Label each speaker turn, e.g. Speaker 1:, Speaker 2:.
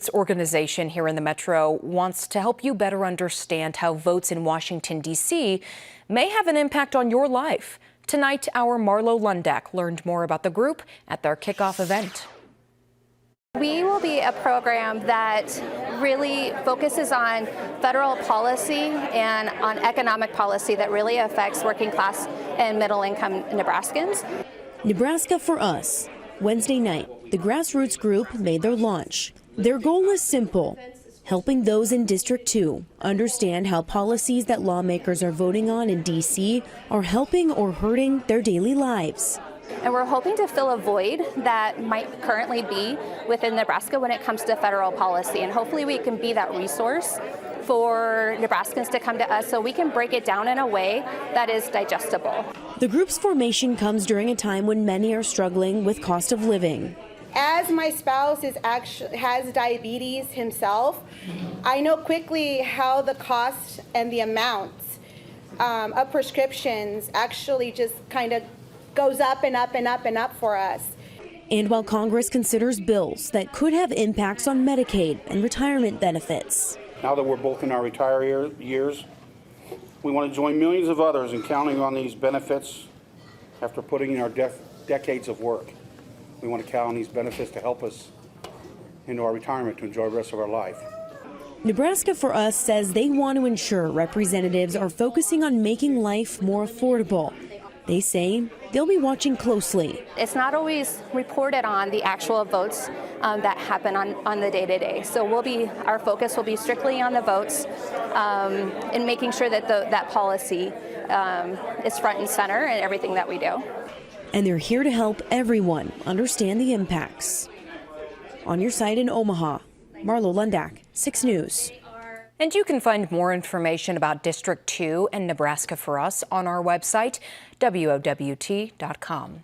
Speaker 1: This organization here in the Metro wants to help you better understand how votes in Washington, D.C. may have an impact on your life. Tonight, our Marlo Lundak learned more about the group at their kickoff event.
Speaker 2: We will be a program that really focuses on federal policy and on economic policy that really affects working class and middle income Nebraskans.
Speaker 3: Nebraska for Us. Wednesday night, the Grassroots group made their launch. Their goal is simple: helping those in District 2 understand how policies that lawmakers are voting on in D.C. are helping or hurting their daily lives.
Speaker 2: And we're hoping to fill a void that might currently be within Nebraska when it comes to federal policy. And hopefully we can be that resource for Nebraskans to come to us so we can break it down in a way that is digestible.
Speaker 3: The group's formation comes during a time when many are struggling with cost of living.
Speaker 4: As my spouse has diabetes himself, I know quickly how the cost and the amounts of prescriptions actually just kind of goes up and up and up and up for us.
Speaker 3: And while Congress considers bills that could have impacts on Medicaid and retirement benefits.
Speaker 5: Now that we're both in our retiree years, we want to join millions of others in counting on these benefits after putting in our decades of work. We want to count on these benefits to help us into our retirement to enjoy the rest of our life.
Speaker 3: Nebraska for Us says they want to ensure representatives are focusing on making life more affordable. They say they'll be watching closely.
Speaker 2: It's not always reported on the actual votes that happen on the day-to-day. So our focus will be strictly on the votes and making sure that that policy is front and center in everything that we do.
Speaker 3: And they're here to help everyone understand the impacts. On your site in Omaha, Marlo Lundak, 6 News.
Speaker 1: And you can find more information about District 2 and Nebraska for Us on our website, WOWT.com.